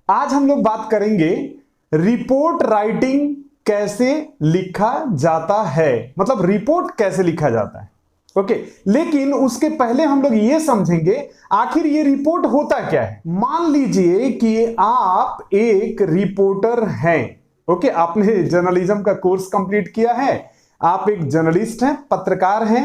आज हम लोग बात करेंगे रिपोर्ट राइटिंग कैसे लिखा जाता है, मतलब रिपोर्ट कैसे लिखा जाता है। ओके, लेकिन उसके पहले हम लोग ये समझेंगे आखिर ये रिपोर्ट होता क्या है। मान लीजिए कि आप एक रिपोर्टर हैं। ओके, आपने जर्नलिज्म का कोर्स कंप्लीट किया है, आप एक जर्नलिस्ट हैं, पत्रकार हैं,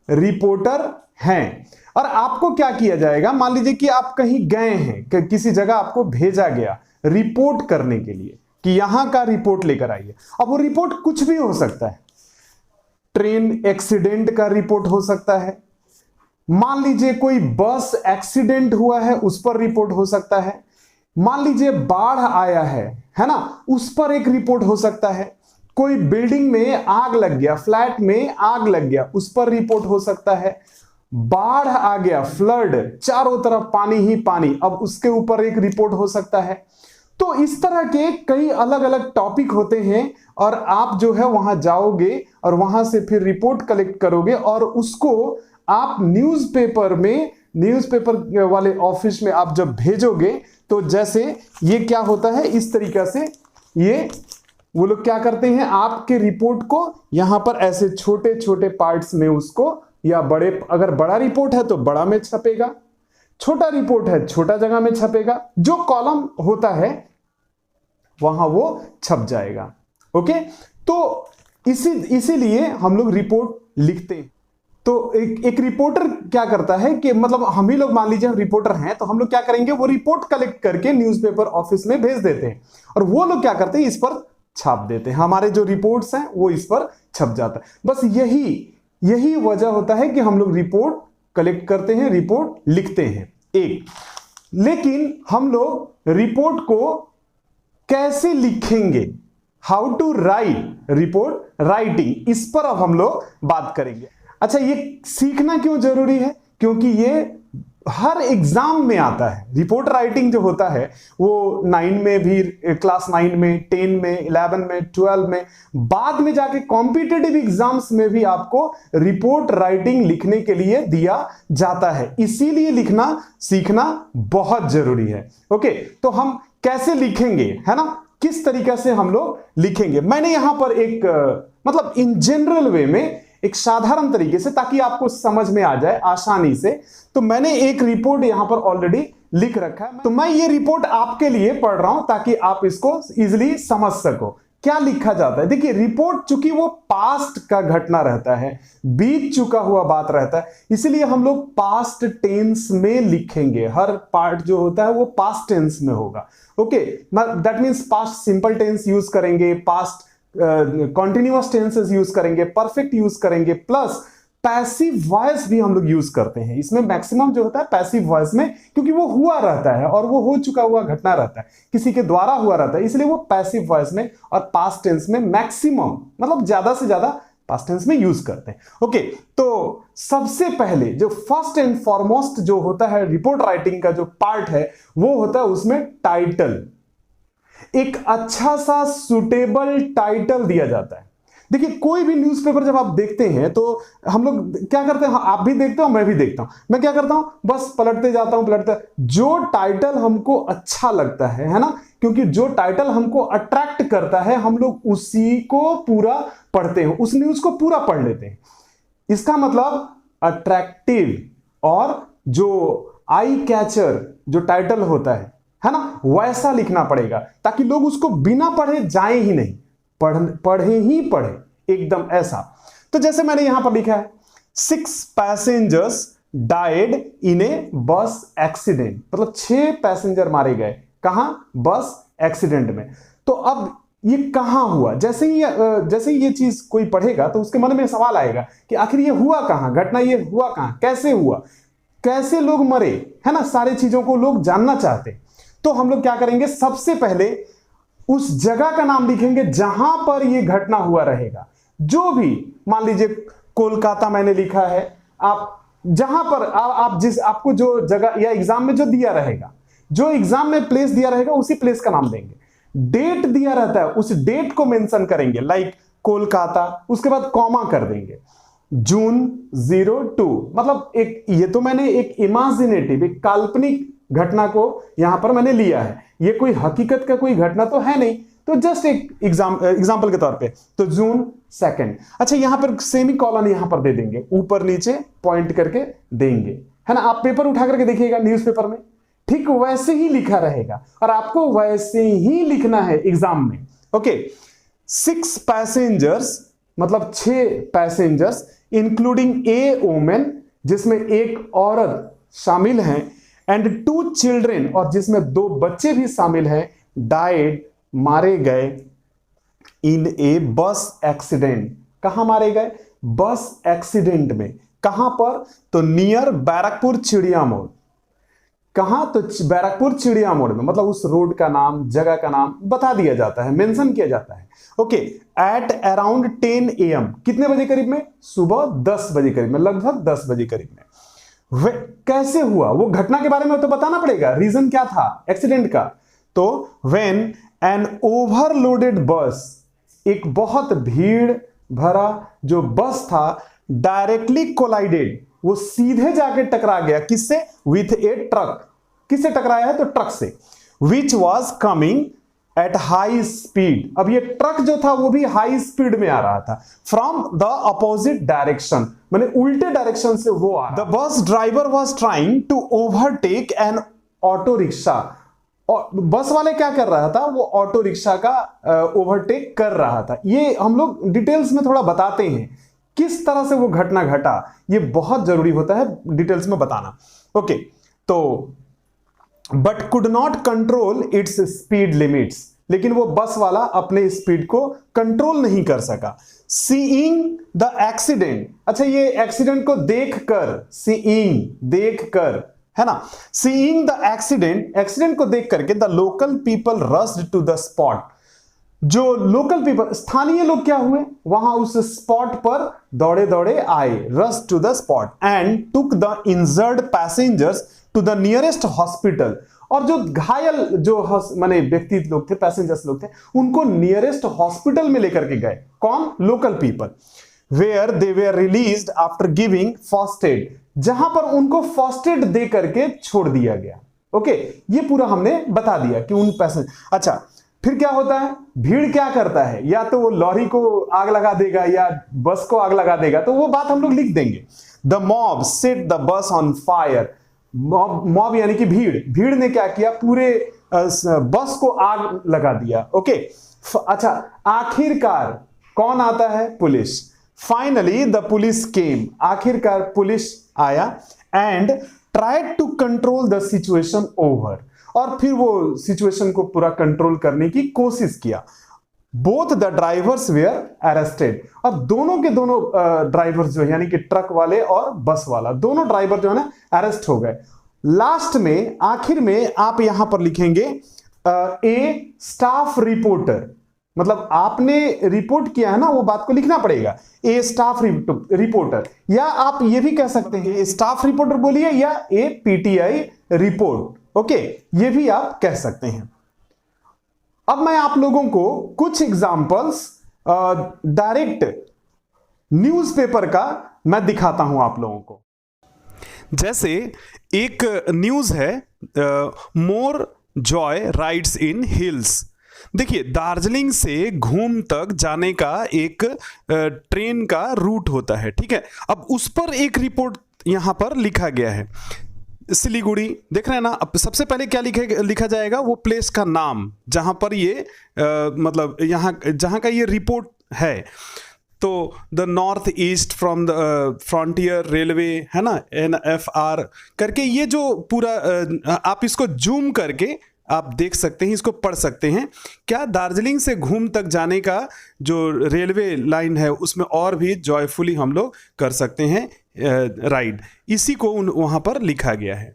रिपोर्टर हैं, और आपको क्या किया जाएगा। मान लीजिए कि आप कहीं गए हैं, कि किसी जगह आपको भेजा गया रिपोर्ट करने के लिए कि यहां का रिपोर्ट लेकर आइए। अब वो रिपोर्ट कुछ भी हो सकता है, ट्रेन एक्सीडेंट का रिपोर्ट हो सकता है, मान लीजिए कोई बस एक्सीडेंट हुआ है उस पर रिपोर्ट हो सकता है, मान लीजिए बाढ़ आया है ना, उस पर एक रिपोर्ट हो सकता है, कोई बिल्डिंग में आग लग गया, फ्लैट में आग लग गया, उस पर रिपोर्ट हो सकता है, बाढ़ आ गया, फ्लड, चारों तरफ पानी ही पानी, अब उसके ऊपर एक रिपोर्ट हो सकता है। तो इस तरह के कई अलग अलग टॉपिक होते हैं और आप जो है वहां जाओगे और वहां से फिर रिपोर्ट कलेक्ट करोगे और उसको आप न्यूज़पेपर में, न्यूज़पेपर वाले ऑफिस में आप जब भेजोगे तो जैसे ये क्या होता है, इस तरीका से ये वो लोग क्या करते हैं, आपके रिपोर्ट को यहां पर ऐसे छोटे छोटे पार्ट्स में उसको, या बड़े, अगर बड़ा रिपोर्ट है तो बड़ा में छपेगा, छोटा रिपोर्ट है छोटा जगह में छपेगा, जो कॉलम होता है वहां वो छप जाएगा। ओके, तो इसीलिए हम लोग रिपोर्ट लिखते हैं। तो एक रिपोर्टर क्या करता है कि मतलब हम ही लोग, मान लीजिए हम रिपोर्टर हैं, तो हम लोग क्या करेंगे, वो रिपोर्ट कलेक्ट करके न्यूज़पेपर ऑफिस में भेज देते हैं और वो लोग क्या करते हैं, इस पर छाप देते हैं, हमारे जो रिपोर्ट्स हैं वो इस पर छप जाता है। बस यही वजह होता है कि हम लोग रिपोर्ट कलेक्ट करते हैं, रिपोर्ट लिखते हैं एक। लेकिन हम लोग रिपोर्ट को कैसे लिखेंगे, how to write report writing, इस पर अब हम लोग बात करेंगे। अच्छा, ये सीखना क्यों जरूरी है, क्योंकि ये हर एग्जाम में आता है। रिपोर्ट राइटिंग जो होता है वो 9 में भी, क्लास 9 में, 10 में, 11 में, 12 में, बाद में जाके कॉम्पिटिटिव एग्जाम्स में भी आपको रिपोर्ट राइटिंग लिखने के लिए दिया जाता है। इसीलिए लिखना सीखना बहुत जरूरी है। ओके, तो हम कैसे लिखेंगे, है ना, किस तरीके से हम लोग लिखेंगे, मैंने यहां पर एक मतलब इन जनरल वे में एक साधारण तरीके से, ताकि आपको समझ में आ जाए आसानी से, तो मैंने एक रिपोर्ट यहां पर ऑलरेडी लिख रखा है। तो मैं ये रिपोर्ट आपके लिए पढ़ रहा हूं ताकि आप इसको इजीली समझ सको क्या लिखा जाता है। देखिए, रिपोर्ट चूंकि वो पास्ट का घटना रहता है, बीत चुका हुआ बात रहता है, इसलिए हम लोग पास्ट टेंस में लिखेंगे। हर पार्ट जो होता है वो पास्ट टेंस में होगा। Okay, that means past simple tense use करेंगे, पास्ट कॉन्टिन्यूअस टेंसेस यूज करेंगे, परफेक्ट यूज करेंगे, प्लस पैसिव वॉइस भी हम लोग यूज करते हैं। इसमें मैक्सिमम जो होता है पैसिव वॉइस में, क्योंकि वो हुआ रहता है और वो हो चुका हुआ घटना रहता है, किसी के द्वारा हुआ रहता है, इसलिए वो पैसिव वॉइस में और पास्ट टेंस में मैक्सिमम, मतलब ज्यादा से ज्यादा पास्ट टेंस में यूज करते हैं। ओके, तो सबसे पहले जो फर्स्ट एंड फॉरमोस्ट जो होता है रिपोर्ट राइटिंग का जो पार्ट है, वो होता है उसमें टाइटल। एक अच्छा सा सुटेबल टाइटल दिया जाता है। देखिए, कोई भी न्यूज़पेपर जब आप देखते हैं तो हम लोग क्या करते हैं, आप भी देखते हो, मैं भी देखता हूं, मैं क्या करता हूं, बस पलटते जाता हूं, जो टाइटल हमको अच्छा लगता है ना, क्योंकि जो टाइटल हमको अट्रैक्ट करता है हम लोग उसी को पूरा पढ़ते हैं, उस न्यूज को पूरा पढ़ लेते हैं। इसका मतलब अट्रैक्टिव और जो आई कैचर जो टाइटल होता है ना, वैसा लिखना पड़ेगा ताकि लोग उसको बिना पढ़े जाए ही नहीं, पढ़े ही पढ़े, एकदम ऐसा। तो जैसे मैंने यहां पर लिखा है, 6 पैसेंजर्स डाइड इन ए बस एक्सीडेंट, मतलब 6 पैसेंजर मारे गए, कहां, बस एक्सीडेंट में। तो अब ये कहां हुआ, जैसे ही ये चीज कोई पढ़ेगा तो उसके मन में सवाल आएगा कि आखिर ये हुआ कहां, घटना ये हुआ कहां, कैसे हुआ, कैसे लोग मरे, है ना, सारी चीजों को लोग जानना चाहते। तो हम लोग क्या करेंगे, सबसे पहले उस जगह का नाम लिखेंगे जहां पर यह घटना हुआ रहेगा। जो भी, मान लीजिए कोलकाता मैंने लिखा है, आप जहां पर आप जिस, आपको जो जगह या एग्जाम में जो दिया रहेगा, जो एग्जाम में प्लेस दिया रहेगा उसी प्लेस का नाम देंगे। डेट दिया रहता है, उस डेट को मेंशन करेंगे, लाइक कोलकाता, उसके बाद कॉमा कर देंगे, जून 02, मतलब एक, ये तो मैंने एक इमेजिनेटिव, एक काल्पनिक घटना को यहां पर मैंने लिया है, ये कोई हकीकत का कोई घटना तो है नहीं, तो जस्ट एक एग्जाम्पल के तौर पे, तो जून 2। अच्छा, यहां पर सेमी कॉलन यहां पर दे देंगे, ऊपर नीचे पॉइंट करके देंगे, है ना। आप पेपर उठा करके देखिएगा न्यूज़पेपर में, ठीक वैसे ही लिखा रहेगा और आपको वैसे ही लिखना है एग्जाम में। ओके, 6 पैसेंजर्स मतलब 6 पैसेंजर्स इंक्लूडिंग ए वुमेन, जिसमें एक औरत शामिल है, एंड 2 चिल्ड्रेन और जिसमें 2 बच्चे भी शामिल हैं, डाइड मारे गए इन ए बस एक्सीडेंट। कहां मारे गए? बस एक्सीडेंट में। कहां पर? तो नियर बैरकपुर चिड़िया मोड़। कहां? तो बैरकपुर चिड़िया मोड़ में, मतलब उस रोड का नाम, जगह का नाम बता दिया जाता है, मेंशन किया जाता है। ओके, एट अराउंड 10 AM, कितने बजे करीब में? सुबह 10 बजे करीब में, लगभग 10 बजे करीब में। कैसे हुआ? वो घटना के बारे में तो बताना पड़ेगा, रीजन क्या था एक्सीडेंट का। तो व्हेन एन ओवरलोडेड बस, एक बहुत भीड़ भरा जो बस था, डायरेक्टली कोलाइडेड, वो सीधे जाके टकरा गया, किससे? With A truck. किससे टकराया है? तो ट्रक से। Which was coming at high speed, अब ये ट्रक जो था वो भी हाई स्पीड में आ रहा था, फ्रॉम द अपोजिट डायरेक्शन, माने उल्टे डायरेक्शन से वो आ रहा। The bus driver was trying to overtake an auto rickshaw, और बस वाले क्या कर रहा था? वो ऑटो रिक्शा का ओवरटेक कर रहा था। ये हम लोग डिटेल्स में थोड़ा बताते हैं किस तरह से वो घटना घटा, ये बहुत जरूरी होता है डिटेल्स में बताना। ओके, तो but could not control its speed limits, लेकिन वो बस वाला अपने स्पीड को कंट्रोल नहीं कर सका। सीइंग द एक्सीडेंट, अच्छा ये एक्सीडेंट को देखकर, सीइंग देखकर, है ना, सीइंग द एक्सीडेंट, एक्सीडेंट को देख करके, the local people rushed to the spot, जो लोकल पीपल, स्थानीय लोग क्या हुए? वहां उस स्पॉट पर दौड़े दौड़े आए, rush to the spot, and took the injured passengers to the nearest hospital, और जो घायल जो माने व्यक्ति लोग थे, पैसेंजर्स लोग थे, उनको नियरेस्ट हॉस्पिटल में लेकर के गए। कौन? Local people. Where they were released after giving first aid, जहां पर उनको फर्स्ट एड दे करके छोड़ दिया गया। ओके, ये पूरा हमने बता दिया कि उन पैसेंजर। अच्छा, फिर क्या होता है? भीड़ क्या करता है? या तो वो लॉरी को आग लगा देगा या बस को आग लगा देगा, तो वो बात हम लोग लिख देंगे। The mob set the bus on fire, mob यानी कि भीड़, भीड़ ने क्या किया? पूरे बस को आग लगा दिया। ओके, अच्छा, आखिरकार कौन आता है? Police. Finally the police came, आखिरकार पुलिस आया, and tried to control the situation over, और फिर वो सिचुएशन को पूरा कंट्रोल करने की कोशिश किया। Both the drivers were arrested, और दोनों के दोनों ड्राइवर्स जो यानी कि ट्रक वाले और बस वाला, दोनों ड्राइवर जो है ना अरेस्ट हो गए। लास्ट में, आखिर में आप यहां पर लिखेंगे ए स्टाफ रिपोर्टर, मतलब आपने रिपोर्ट किया है ना, वो बात को लिखना पड़ेगा, ए स्टाफ रिपोर्टर, या आप ये भी कह सकते हैं स्टाफ रिपोर्टर बोलिए, या ए पीटीआई रिपोर्ट। ओके, ये भी आप कह सकते हैं। अब मैं आप लोगों को कुछ एग्जांपल्स डायरेक्ट न्यूज़पेपर का मैं दिखाता हूं आप लोगों को। जैसे एक न्यूज है, मोर जॉय राइड्स इन हिल्स। देखिए, दार्जिलिंग से घूम तक जाने का एक ट्रेन का रूट होता है, ठीक है। अब उस पर एक रिपोर्ट यहां पर लिखा गया है, सिलीगुड़ी, देख रहे हैं ना। अब सबसे पहले क्या लिखा जाएगा? वो प्लेस का नाम जहां पर ये मतलब यहाँ जहां का ये रिपोर्ट है। तो the north east from the frontier railway, है ना, NFR करके, ये जो पूरा आप इसको जूम करके आप देख सकते हैं, इसको पढ़ सकते हैं। क्या दार्जिलिंग से घूम तक जाने का जो रेलवे लाइन है उसमें और भी जॉयफुली हम लोग कर सकते हैं राइड, इसी को वहां पर लिखा गया है।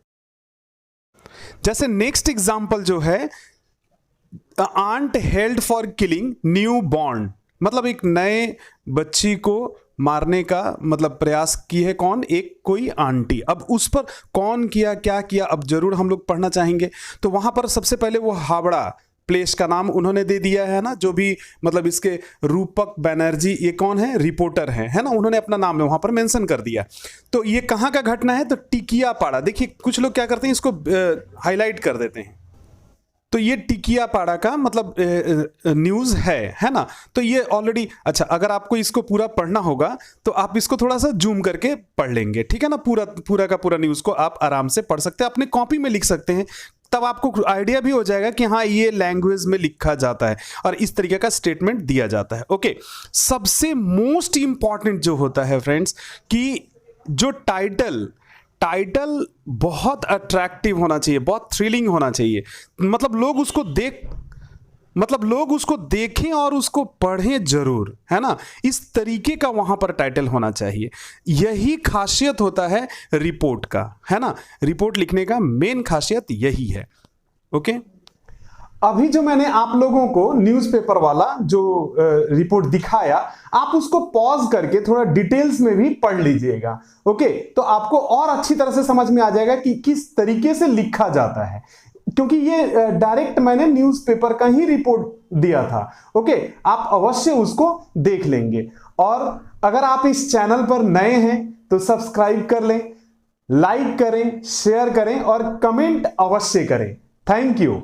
जैसे नेक्स्ट एग्जांपल जो है, aunt held for killing newborn, मतलब एक नए बच्ची को मारने का मतलब प्रयास की है। कौन? एक कोई आंटी। अब उस पर कौन किया, क्या किया, अब जरूर हम लोग पढ़ना चाहेंगे। तो वहां पर सबसे पहले वो हावड़ा प्लेस का नाम उन्होंने दे दिया है ना, जो भी मतलब इसके रूपक बैनर्जी, ये कौन है, रिपोर्टर है ना, उन्होंने अपना नाम वहां पर मेंशन कर दिया। तो ये कहां का घटना है, तो टिकियापाड़ा। देखिए कुछ लोग क्या करते हैं, इसको हाईलाइट कर देते हैं। तो ये टिकियापाड़ा का मतलब न्यूज है ना। तो ये ऑलरेडी, अच्छा अगर आपको इसको पूरा पढ़ना होगा तो आप इसको थोड़ा सा जूम करके पढ़ लेंगे, ठीक है ना। पूरा का पूरा न्यूज को आप आराम से पढ़ सकते हैं, अपने कॉपी में लिख सकते हैं, तब आपको आइडिया भी हो जाएगा कि हाँ ये लैंग्वेज में लिखा जाता है और इस तरीके का स्टेटमेंट दिया जाता है। ओके, सबसे मोस्ट इंपॉर्टेंट जो होता है फ्रेंड्स, कि जो टाइटल बहुत अट्रैक्टिव होना चाहिए, बहुत थ्रिलिंग होना चाहिए। मतलब लोग उसको देखें और उसको पढ़ें जरूर, है ना। इस तरीके का वहां पर टाइटल होना चाहिए। यही खासियत होता है रिपोर्ट का, है ना। रिपोर्ट लिखने का मेन खासियत यही है। ओके, अभी जो मैंने आप लोगों को न्यूज़पेपर वाला जो रिपोर्ट दिखाया, आप उसको पॉज करके थोड़ा डिटेल्स में भी पढ़ लीजिएगा। ओके, तो आपको और अच्छी तरह से समझ में आ जाएगा कि किस तरीके से लिखा जाता है, क्योंकि ये डायरेक्ट मैंने न्यूज़पेपर का ही रिपोर्ट दिया था। ओके, आप अवश्य उसको देख लेंगे। और अगर आप इस चैनल पर नए हैं तो सब्सक्राइब कर लें, लाइक करें, शेयर करें और कमेंट अवश्य करें। Thank you.